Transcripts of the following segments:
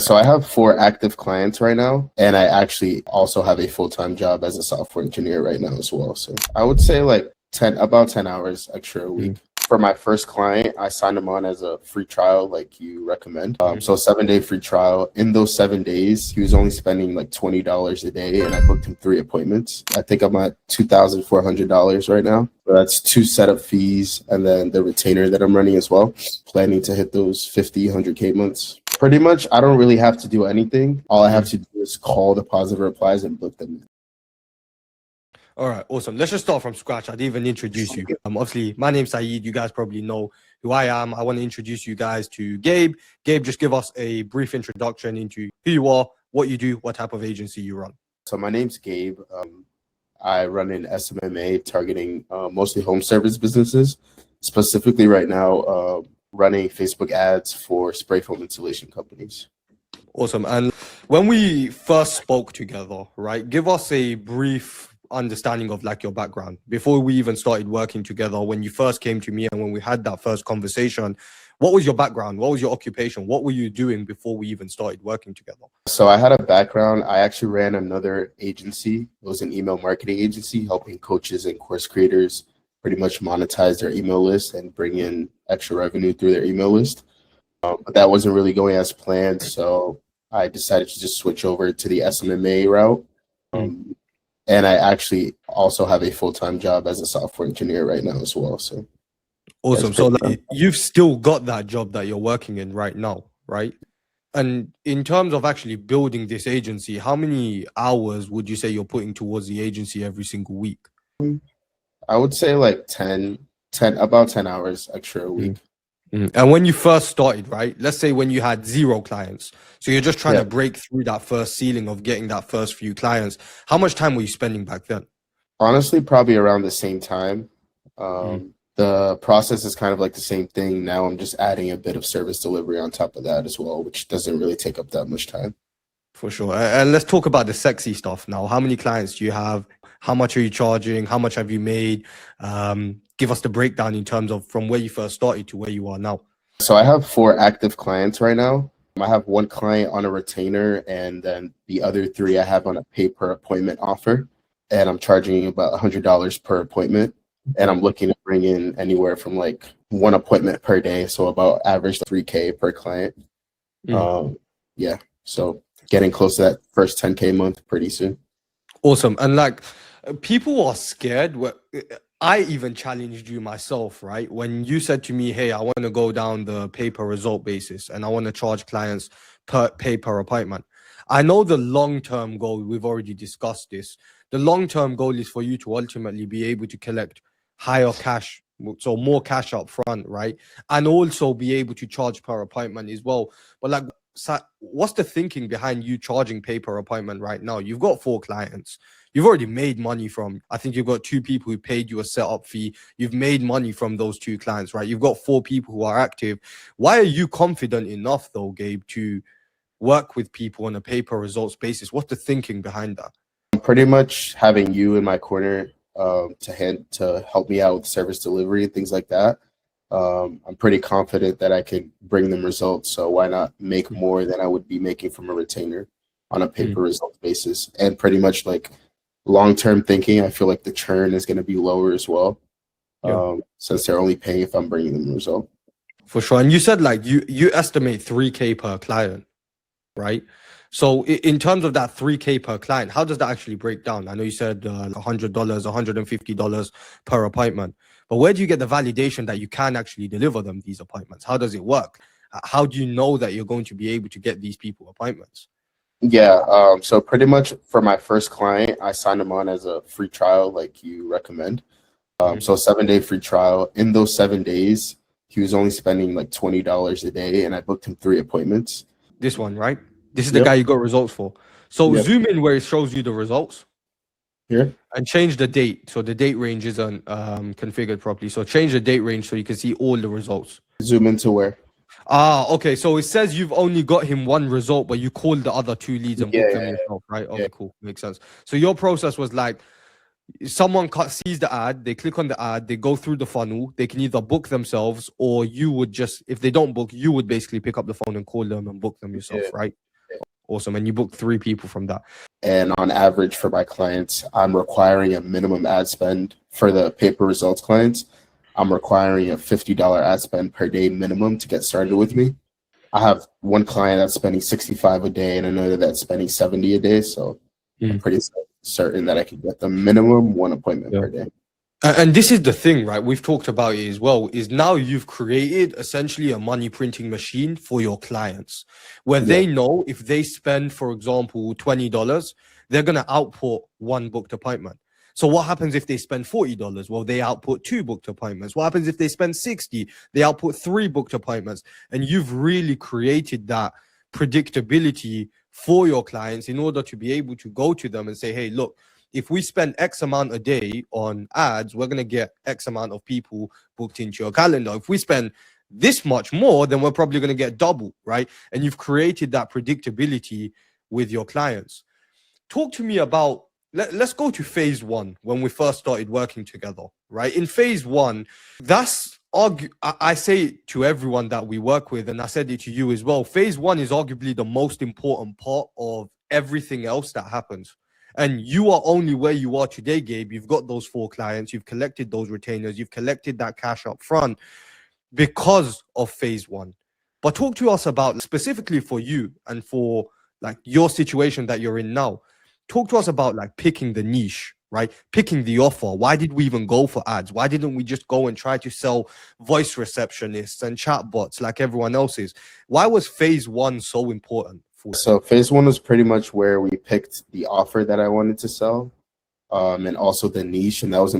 So I have 4 active clients right now, and I actually also have a full-time job as a software engineer right now as well. So I would say like about 10 hours extra a week. For my first client, I signed him on as a free trial, like you recommend. So 7-day free trial. In those 7 days, he was only spending like $20 a day, and I booked him 3 appointments. I think I'm at $2,400 right now. So that's 2 setup fees, and then the retainer that I'm running as well. Planning to hit those 50, 100K months. Pretty much, I don't really have to do anything. All I have to do is call the positive replies and book them. All right, awesome. Let's just start from scratch. I didn't even introduce you. Obviously, my name's Saeed. You guys probably know who I am. I want to introduce you guys to Gabe. Gabe, just give us a brief introduction into who you are, what you do, what type of agency you run. So my name's Gabe. I run an SMMA targeting mostly home service businesses. Specifically right now, running Facebook ads for spray foam insulation companies. Awesome. And when we first spoke together, right, give us a brief understanding of like your background before we even started working together. When you first came to me and when we had that first conversation, what was your background? What was your occupation? What were you doing before we even started working together? So I had a background. I actually ran another agency. It was an email marketing agency helping coaches and course creators pretty much monetize their email list and bring in extra revenue through their email list. But that wasn't really going as planned. So I decided to just switch over to the SMMA route. And I actually also have a full-time job as a software engineer right now as well. So awesome. So like, you've still got that job that you're working in right now, right? And in terms of actually building this agency, how many hours would you say you're putting towards the agency every single week? I would say like about 10 hours extra a week. And when you first started, right? Let's say when you had 0 clients, so you're just trying to break through that first ceiling of getting that first few clients. How much time were you spending back then? Honestly, probably around the same time. The process is kind of like the same thing. Now I'm just adding a bit of service delivery on top of that as well, which doesn't really take up that much time. For sure. And let's talk about the sexy stuff now. How many clients do you have? How much are you charging? How much have you made? Give us the breakdown in terms of from where you first started to where you are now. So I have 4 active clients right now. I have 1 client on a retainer, and then the other 3 I have on a pay per appointment offer. And I'm charging about $100 per appointment. And I'm looking to bring in anywhere from like 1 appointment per day. So about average 3K per client. Yeah. So getting close to that first 10K month pretty soon. Awesome. And like people are scared. I even challenged you myself, right? When you said to me, hey, I want to go down the pay per result basis and I want to charge clients pay per appointment. I know the long-term goal, we've already discussed this. The long-term goal is for you to ultimately be able to collect higher cash, so more cash up front, right? And also be able to charge per appointment as well. But like, what's the thinking behind you charging pay per appointment right now? You've got 4 clients. You've already made money from, I think you've got 2 people who paid you a setup fee. You've made money from those 2 clients, right? You've got 4 people who are active. Why are you confident enough though, Gabe, to work with people on a pay per results basis? What's the thinking behind that? Pretty much having you in my corner to help me out with service delivery and things like that. I'm pretty confident that I could bring them results. So why not make more than I would be making from a retainer on a pay per result basis? And pretty much like long-term thinking, I feel like the churn is going to be lower as well. Since they're only paying if I'm bringing them a result. For sure. And you said like you estimate 3K per client, right? So in terms of that 3K per client, how does that actually break down? I know you said $100, $150 per appointment, but where do you get the validation that you can actually deliver them these appointments? How does it work? How do you know that you're going to be able to get these people appointments? Yeah, so pretty much for my first client, I signed him on as a free trial, like you recommend. So 7-day free trial. In those 7 days, he was only spending like $20 a day, and I booked him 3 appointments. This one, right? This is the guy you got results for. So zoom in where it shows you the results. Here. And change the date. So the date range isn't configured properly. So change the date range so you can see all the results. Zoom into where? Okay. So it says you've only got him 1 result, but you called the other 2 leads and booked them yourself, right? Okay, cool. Makes sense. So your process was like, someone sees the ad, they click on the ad, they go through the funnel, they can either book themselves or you would just, if they don't book, you would basically pick up the phone and call them and book them yourself, right? Awesome. And you booked 3 people from that. And on average for my clients, I'm requiring a minimum ad spend for the paper results clients. I'm requiring a $50 ad spend per day minimum to get started with me. I have one client that's spending 65 a day and another that's spending 70 a day. So I'm pretty certain that I can get the minimum 1 appointment per day. And this is the thing, right? We've talked about it as well, is now you've created essentially a money printing machine for your clients where they know if they spend, for example, $20, they're going to output 1 booked appointment. So what happens if they spend $40? Well, they output 2 booked appointments. What happens if they spend 60? They output 3 booked appointments. And you've really created that predictability for your clients in order to be able to go to them and say, hey, look, if we spend X amount a day on ads, we're going to get X amount of people booked into your calendar. If we spend this much more, then we're probably going to get double, right? And you've created that predictability with your clients. Talk to me about, let's go to phase 1 when we first started working together, right? In phase 1, I say to everyone that we work with, and I said it to you as well, phase 1 is arguably the most important part of everything else that happens. And you are only where you are today, Gabe. You've got those 4 clients, you've collected those retainers, you've collected that cash up front because of phase 1. But talk to us about, specifically for you and for like your situation that you're in now, talk to us about like picking the niche, right? Picking the offer. Why did we even go for ads? Why didn't we just go and try to sell voice receptionists and chatbots like everyone else is? Why was phase 1 so important? So phase 1 was pretty much where we picked the offer that I wanted to sell, and also the niche, and that was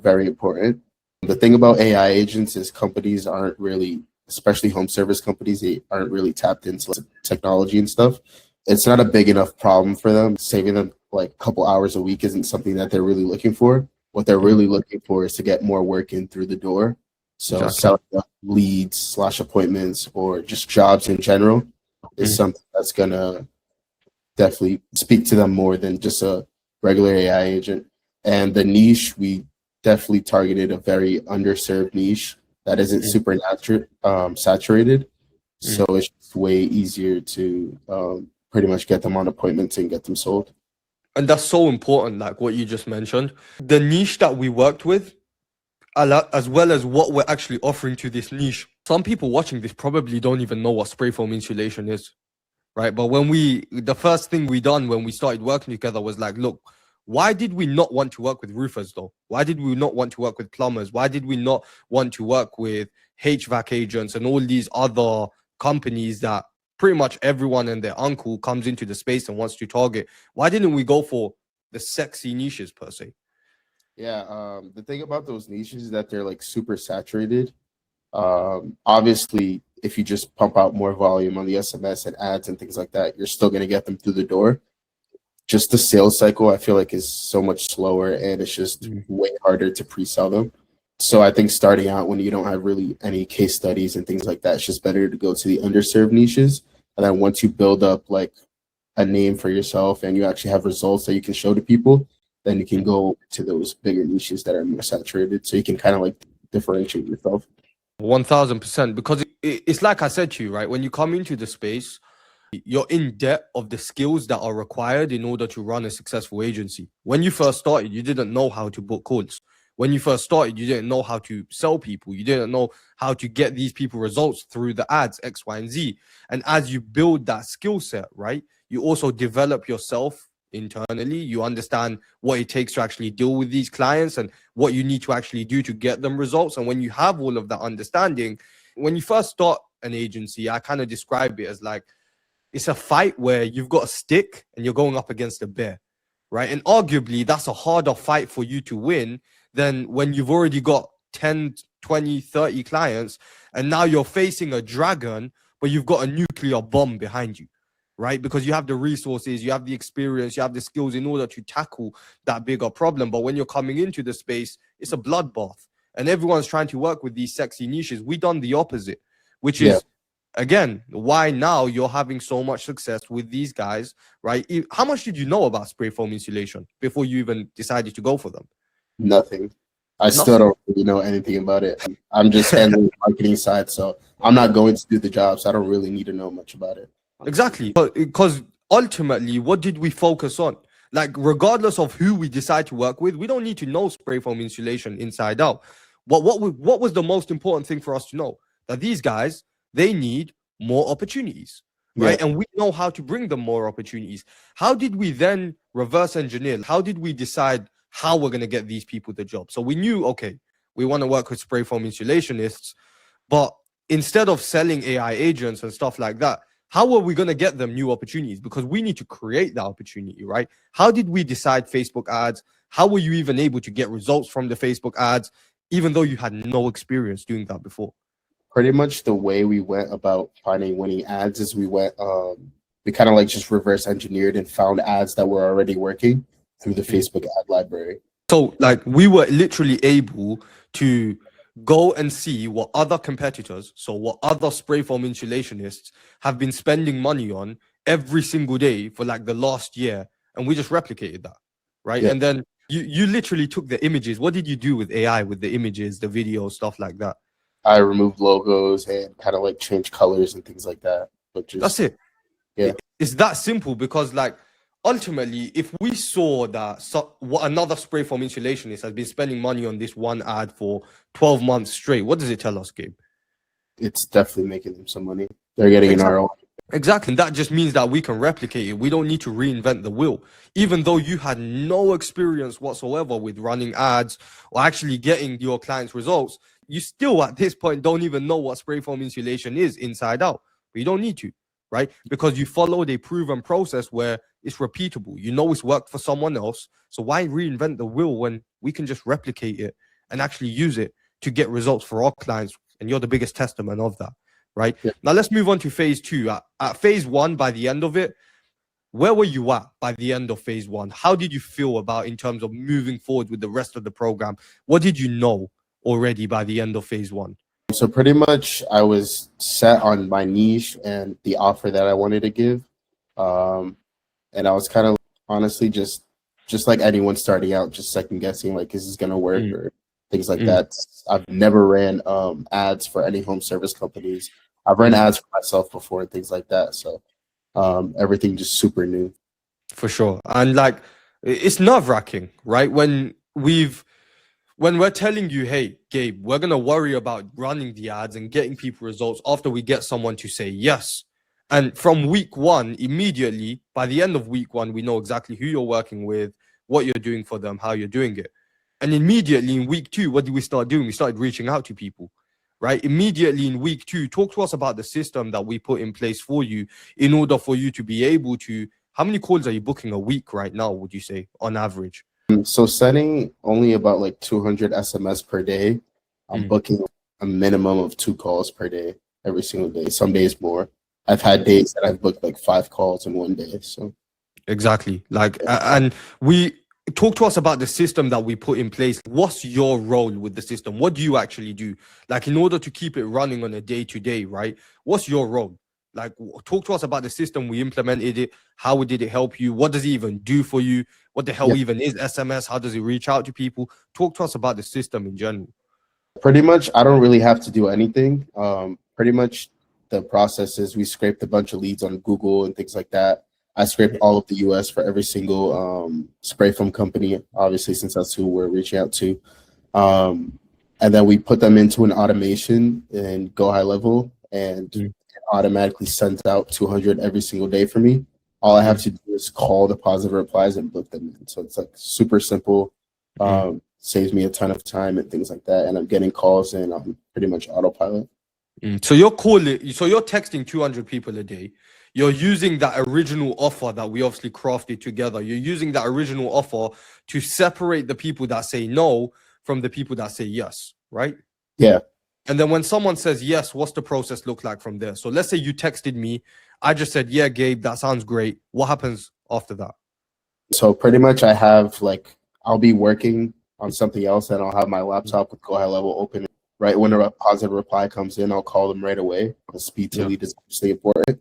very important. The thing about AI agents is companies aren't really, especially home service companies, they aren't really tapped into technology and stuff. It's not a big enough problem for them. Saving them like a couple hours a week isn't something that they're really looking for. What they're really looking for is to get more work in through the door. So selling leads / appointments or just jobs in general is something that's gonna definitely speak to them more than just a regular AI agent. And the niche, we definitely targeted a very underserved niche that isn't super saturated. So it's just way easier to pretty much get them on appointments and get them sold. And that's so important, like what you just mentioned. The niche that we worked with, as well as what we're actually offering to this niche. Some people watching this probably don't even know what spray foam insulation is, right? But the first thing we done when we started working together was like, look, why did we not want to work with roofers though? Why did we not want to work with plumbers? Why did we not want to work with HVAC agents and all these other companies that pretty much everyone and their uncle comes into the space and wants to target? Why didn't we go for the sexy niches per se? Yeah, the thing about those niches is that they're like super saturated. Obviously, if you just pump out more volume on the SMS and ads and things like that, you're still going to get them through the door. Just the sales cycle, I feel like, is so much slower and it's just way harder to pre-sell them. So I think starting out when you don't have really any case studies and things like that, it's just better to go to the underserved niches. And then once you build up like a name for yourself and you actually have results that you can show to people, then you can go to those bigger niches that are more saturated. So you can kind of like differentiate yourself. 1000%. Because it's like I said to you, right? When you come into the space, you're in debt of the skills that are required in order to run a successful agency. When you first started, you didn't know how to book calls. When you first started, you didn't know how to sell people. You didn't know how to get these people results through the ads, X, Y, and Z. And as you build that skill set, right, you also develop yourself internally. You understand what it takes to actually deal with these clients and what you need to actually do to get them results. And when you have all of that understanding, when you first start an agency, I kind of describe it as like, it's a fight where you've got a stick and you're going up against a bear, right? And arguably that's a harder fight for you to win than when you've already got 10, 20, 30 clients and now you're facing a dragon, but you've got a nuclear bomb behind you, right? Because you have the resources, you have the experience, you have the skills in order to tackle that bigger problem. But when you're coming into the space, it's a bloodbath and everyone's trying to work with these sexy niches. We done the opposite, which is, again, why now you're having so much success with these guys, right? How much did you know about spray foam insulation before you even decided to go for them? Nothing. I still don't really know anything about it. I'm just handling the marketing side, so I'm not going to do the job, so I don't really need to know much about it. Exactly. Because ultimately, what did we focus on? Like, regardless of who we decide to work with, we don't need to know spray foam insulation inside out. What was the most important thing for us to know? That these guys, they need more opportunities, right? Yeah. And we know how to bring them more opportunities. How did we then reverse engineer? How did we decide how we're going to get these people the job? So we knew, okay, we want to work with spray foam insulationists, but instead of selling AI agents and stuff like that, how are we going to get them new opportunities? Because we need to create that opportunity, right? How did we decide Facebook ads? How were you even able to get results from the Facebook ads, even though you had no experience doing that before? Pretty much the way we went about finding winning ads is we kind of like just reverse engineered and found ads that were already working through the Facebook ad library. So like we were literally able to go and see what other competitors, so what other spray foam insulationists have been spending money on every single day for like the last year, and we just replicated that, right? Yeah. And then you literally took the images. What did you do with AI with the images, the video, stuff like that? I removed logos and kind of like changed colors and things like that. But just That's it. Yeah. It's that simple, because like ultimately, if we saw that what another spray foam insulationist has been spending money on this one ad for 12 months straight, what does it tell us, Gabe? It's definitely making them some money. They're getting an ROI. Exactly. And that just means that we can replicate it. We don't need to reinvent the wheel. Even though you had no experience whatsoever with running ads or actually getting your clients' results, you still at this point don't even know what spray foam insulation is inside out. But you don't need to, right? Because you followed a proven process where it's repeatable. You know it's worked for someone else. So why reinvent the wheel when we can just replicate it and actually use it to get results for our clients? And you're the biggest testament of that. Right. Yeah. Now let's move on to phase two. At phase one, by the end of it, where were you at by the end of phase one? How did you feel about in terms of moving forward with the rest of the program? What did you know already by the end of phase one? So pretty much I was set on my niche and the offer that I wanted to give. And I was kind of honestly just like anyone starting out, just second guessing, like, is this going to work or things like that. I've never ran ads for any home service companies. I've ran ads for myself before and things like that. So everything just super new. For sure. And like, it's nerve-wracking, right? When we're telling you, hey, Gabe, we're going to worry about running the ads and getting people results after we get someone to say yes. And from week one, immediately, by the end of week one, we know exactly who you're working with, what you're doing for them, how you're doing it. And immediately in week two, what did we start doing? We started reaching out to people, right? Immediately in week two, talk to us about the system that we put in place for you in order for you to be able to, how many calls are you booking a week right now, would you say, on average? So sending only about like 200 SMS per day. I'm booking a minimum of 2 calls per day every single day. Some days more. I've had days that I've booked like 5 calls in one day. So exactly. Like, and we talk to us about the system that we put in place. What's your role with the system? What do you actually do? Like, in order to keep it running on a day-to-day, right? What's your role? Like, talk to us about the system. We implemented it. How did it help you? What does it even do for you? What the hell even is SMS? How does it reach out to people? Talk to us about the system in general. Pretty much, I don't really have to do anything. Pretty much the process is we scraped a bunch of leads on Google and things like that. I scraped all of the US for every single spray foam company, obviously, since that's who we're reaching out to. And then we put them into an automation in Go High Level, and it automatically sends out 200 every single day for me. All I have to do is call the positive replies and book them in. So it's like super simple. Saves me a ton of time and things like that. And I'm getting calls in on pretty much autopilot. So you're texting 200 people a day. You're using that original offer that we obviously crafted together. You're using that original offer to separate the people that say no from the people that say yes, right? Yeah. And then when someone says yes, what's the process look like from there? So let's say you texted me. I just said, yeah, Gabe, that sounds great. What happens after that? So pretty much I have like, I'll be working on something else and I'll have my laptop with Go High Level open. Right when a positive reply comes in, I'll call them right away. The speed to lead is obviously important.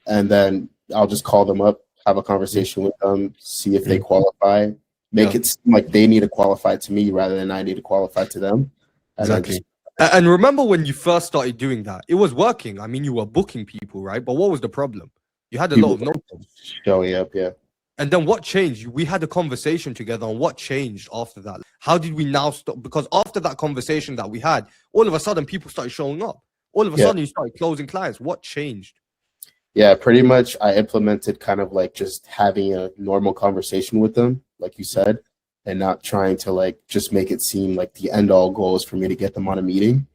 And then I'll just call them up, have a conversation with them, see if they qualify, make it seem like they need to qualify to me rather than I need to qualify to them. Exactly. And remember when you first started doing that, it was working. I mean, you were booking people, right? But what was the problem? You had a lot People of notes. showing up, yeah. And then what changed? We had a conversation together on what changed after that. How did we now stop? Because after that conversation that we had, all of a sudden people started showing up. All of a Yeah. sudden you started closing clients. What changed? Yeah, pretty much I implemented kind of like just having a normal conversation with them, like you said, and not trying to like just make it seem like the end all goal is for me to get them on a meeting.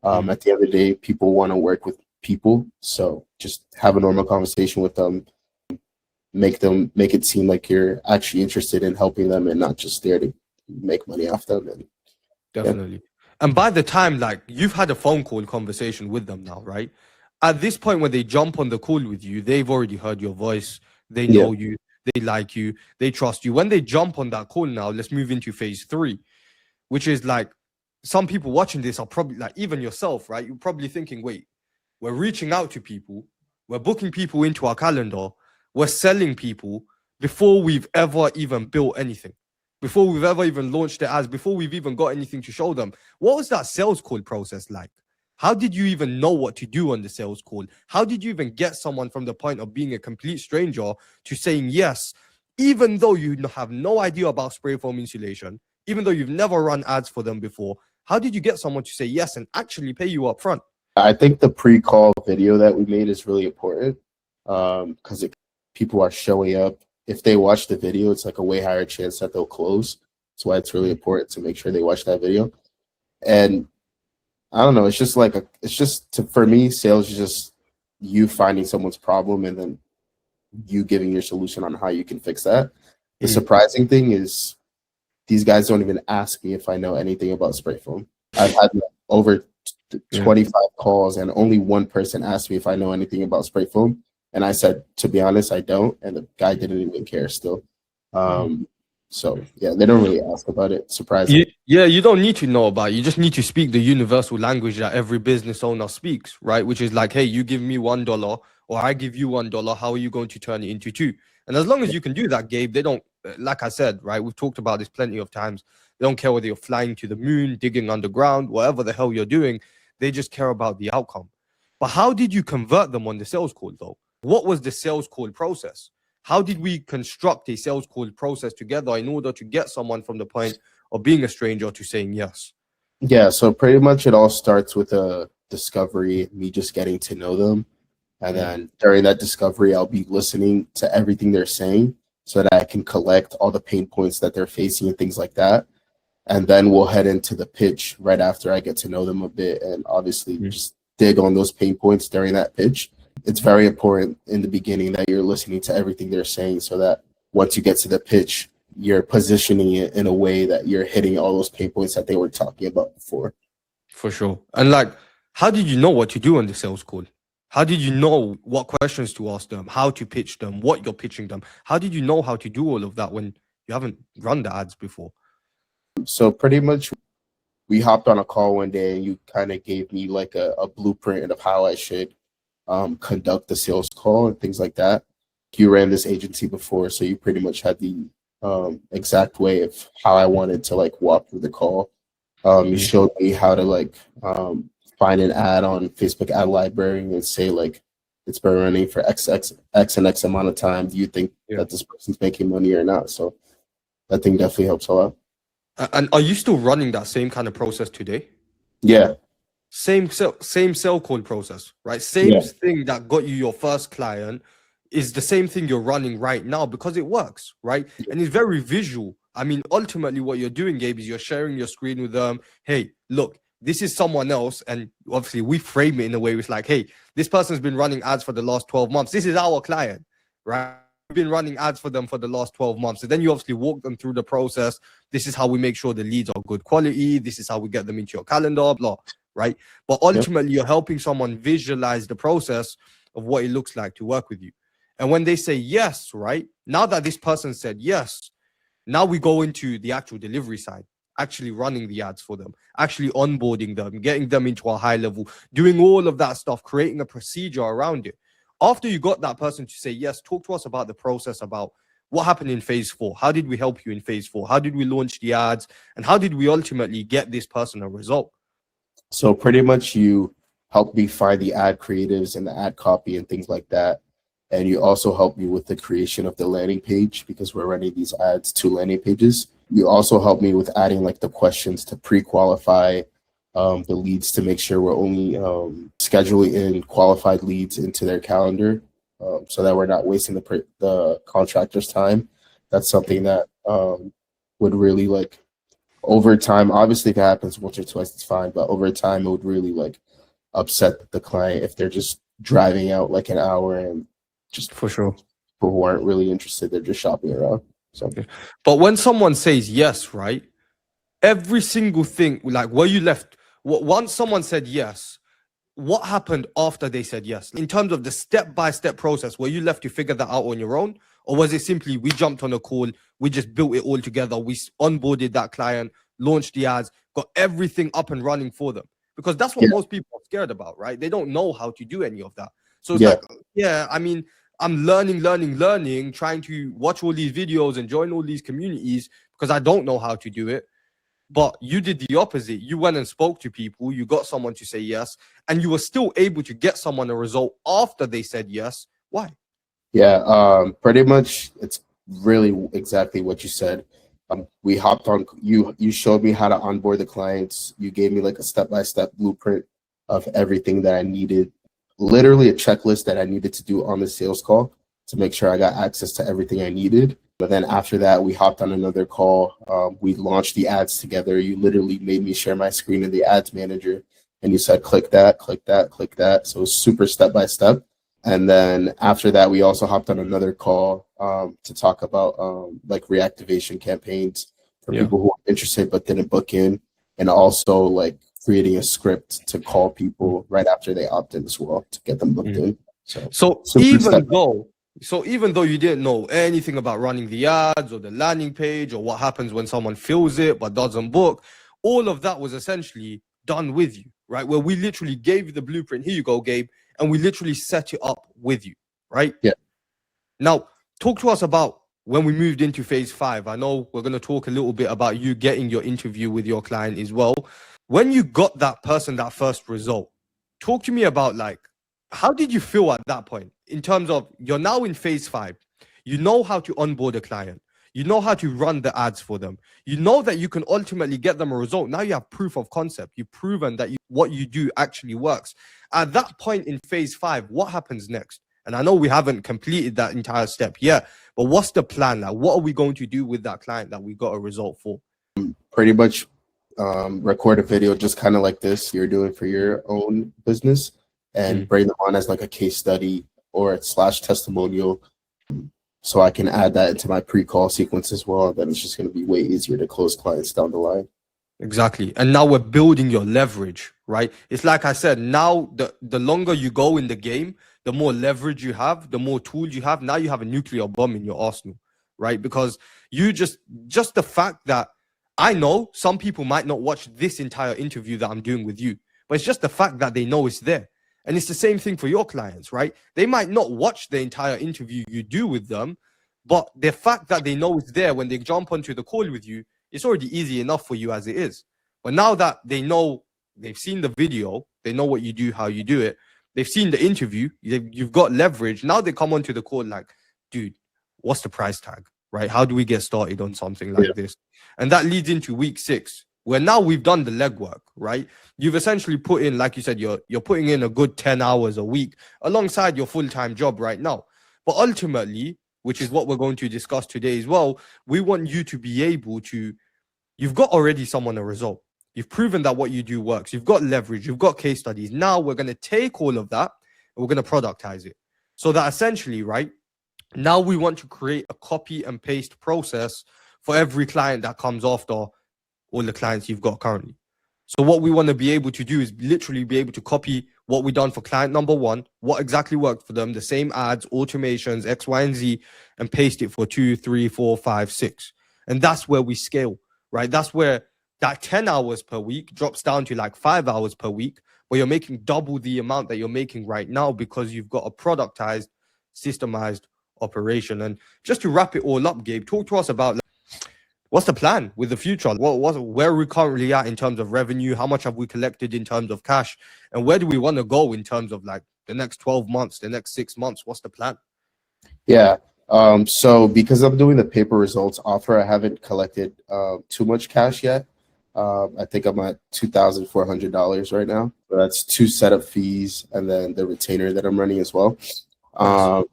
At the end of the day, people want to work with people. So just have a normal conversation with them, make it seem like you're actually interested in helping them and not just there to make money off them. And Definitely. And by the time like you've had a phone call conversation with them now, right? At this point when they jump on the call with you, they've already heard your voice. They yeah, know you, they like you, they trust you. When they jump on that call now, let's move into phase 3, which is like some people watching this are probably like even yourself, right? You're probably thinking, wait, we're reaching out to people, we're booking people into our calendar, we're selling people before we've ever even built anything, before we've ever even launched the ads, before we've even got anything to show them. What was that sales call process like? How did you even know what to do on the sales call? How did you even get someone from the point of being a complete stranger to saying yes, even though you have no idea about spray foam insulation, even though you've never run ads for them before? How did you get someone to say yes and actually pay you up front? I think the pre-call video that we made is really important because people are showing up. If they watch the video, it's like a way higher chance that they'll close. That's why it's really important to make sure they watch that video. And I don't know, it's just like for me, sales is just you finding someone's problem and then you giving your solution on how you can fix that. The surprising thing is these guys don't even ask me if I know anything about spray foam. I've had over 25 calls and only one person asked me if I know anything about spray foam. And I said, to be honest, I don't. And the guy didn't even care still. So yeah, they don't really ask about it. Surprising. You don't need to know about it. You just need to speak the universal language that every business owner speaks, right? Which is like, hey, you give me $1 or I give you $1. How are you going to turn it into 2? And as long as you can do that, Gabe, they don't, like I said, right? We've talked about this plenty of times. They don't care whether you're flying to the moon, digging underground, whatever the hell you're doing. They just care about the outcome. But how did you convert them on the sales call though? What was the sales call process? How did we construct a sales call process together in order to get someone from the point of being a stranger to saying yes? Yeah, so pretty much it all starts with a discovery, me just getting to know them. And then during that discovery, I'll be listening to everything they're saying so that I can collect all the pain points that they're facing and things like that. And then we'll head into the pitch right after I get to know them a bit and obviously just dig on those pain points during that pitch. It's very important in the beginning that you're listening to everything they're saying so that once you get to the pitch, you're positioning it in a way that you're hitting all those pain points that they were talking about before. For sure. And like, how did you know what to do on the sales call? How did you know what questions to ask them, how to pitch them, what you're pitching them? How did you know how to do all of that when you haven't run the ads before? So pretty much we hopped on a call one day and you kind of gave me like a blueprint of how I should conduct the sales call and things like that. You ran this agency before, so you pretty much had the exact way of how I wanted to like walk through the call. You showed me how to like find an ad on Facebook ad library and say like it's been running for X and X amount of time. Do you think that this person's making money or not? So that thing definitely helps a lot. And are you still running that same kind of process today? Yeah. Same sell call process, right? Same thing that got you your first client is the same thing you're running right now because it works, right? And it's very visual. I mean, ultimately what you're doing, Gabe, is you're sharing your screen with them. Hey, look, this is someone else. And obviously we frame it in a way it's like, hey, this person's been running ads for the last 12 months. This is our client, right? We've been running ads for them for the last 12 months. So then you obviously walk them through the process. This is how we make sure the leads are good quality. This is how we get them into your calendar, blah, right? But ultimately you're helping someone visualize the process of what it looks like to work with you. And when they say yes, right? Now that this person said yes, now we go into the actual delivery side, actually running the ads for them, actually onboarding them, getting them into a high level, doing all of that stuff, creating a procedure around it. After you got that person to say yes, talk to us about the process, about what happened in phase 4. How did we help you in phase 4? How did we launch the ads? And how did we ultimately get this person a result? So pretty much you help me find the ad creatives and the ad copy and things like that. And you also help me with the creation of the landing page because we're running these ads to landing pages. You also help me with adding like the questions to pre-qualify the leads to make sure we're only scheduling in qualified leads into their calendar so that we're not wasting the contractor's time. That's something that would really like over time, obviously if it happens once or twice, it's fine, but over time it would really like upset the client if they're just driving out like an hour and just For sure. people who aren't really interested, they're just shopping around. So But when someone says yes, right? Every single thing, like where you left, once someone said yes, what happened after they said yes? In terms of the step-by-step process, were you left to figure that out on your own? Or was it simply we jumped on a call, we just built it all together, we onboarded that client, launched the ads, got everything up and running for them? Because that's what most people are scared about, right? They don't know how to do any of that. So it's like, I mean, I'm learning, trying to watch all these videos and join all these communities because I don't know how to do it. But you did the opposite. You went and spoke to people, you got someone to say yes, and you were still able to get someone a result after they said yes. Why? Yeah, pretty much it's really exactly what you said. We hopped on, you showed me how to onboard the clients. You gave me like a step-by-step blueprint of everything that I needed, literally a checklist that I needed to do on the sales call to make sure I got access to everything I needed. But then after that, we hopped on another call. We launched the ads together. You literally made me share my screen in the ads manager and you said, click that, click that, click that. So it was super step-by-step. And then after that, we also hopped on another call to talk about like reactivation campaigns for people who are interested but didn't book in, and also like creating a script to call people right after they opt in as well to get them booked in. So even though you didn't know anything about running the ads or the landing page or what happens when someone fills it but doesn't book, all of that was essentially done with you, right? Where we literally gave you the blueprint. Here you go, Gabe. And we literally set it up with you, right? Yeah. Now, talk to us about when we moved into phase 5. I know we're going to talk a little bit about you getting your interview with your client as well. When you got that person, that first result, talk to me about like, how did you feel at that point in terms of you're now in phase 5? You know how to onboard a client. You know how to run the ads for them. You know that you can ultimately get them a result. Now you have proof of concept. You've proven that what you do actually works. At that point in phase 5, what happens next? And I know we haven't completed that entire step yet, but what's the plan? Like, what are we going to do with that client that we got a result for? Pretty much record a video just kind of like this you're doing for your own business and bring them on as like a case study or / testimonial. So I can add that into my pre-call sequence as well. Then it's just going to be way easier to close clients down the line. Exactly. And now we're building your leverage, right? It's like I said, now the longer you go in the game, the more leverage you have, the more tools you have. Now you have a nuclear bomb in your arsenal, right? Because you just the fact that I know some people might not watch this entire interview that I'm doing with you, but it's just the fact that they know it's there. And it's the same thing for your clients, right? They might not watch the entire interview you do with them, but the fact that they know it's there when they jump onto the call with you, it's already easy enough for you as it is. But now that they know, they've seen the video, they know what you do, how you do it, they've seen the interview, you've got leverage. Now they come onto the call like, dude, what's the price tag, right? How do we get started on something like this? And that leads into week 6, where now we've done the legwork, right? You've essentially put in, like you said, you're putting in a good 10 hours a week alongside your full-time job right now. But ultimately, which is what we're going to discuss today as well, we want you to be able to, you've got already someone a result. You've proven that what you do works. You've got leverage. You've got case studies. Now we're going to take all of that and we're going to productize it. So that essentially, right, now we want to create a copy and paste process for every client that comes after all the clients you've got currently. So what we want to be able to do is literally be able to copy what we've done for client number 1, what exactly worked for them, the same ads, automations, X, Y, and Z, and paste it for 2, 3, 4, 5, 6. And that's where we scale, right? That's where that 10 hours per week drops down to like 5 hours per week, where you're making double the amount that you're making right now because you've got a productized, systemized operation. And just to wrap it all up, Gabe, talk to us about what's the plan with the future? Where are we currently at in terms of revenue? How much have we collected in terms of cash? And where do we want to go in terms of like the next 12 months, the next 6 months? What's the plan? Yeah. So because I'm doing the paper results offer, I haven't collected too much cash yet. I think I'm at $2,400 right now. So that's two setup fees and then the retainer that I'm running as well. Nice.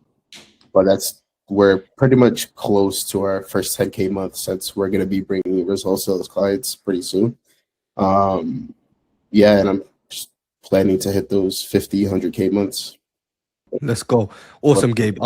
But we're pretty much close to our first 10K month since we're gonna be bringing results to those clients pretty soon. Yeah, and I'm just planning to hit those 50, 100K months. Let's go. Awesome, Gabe.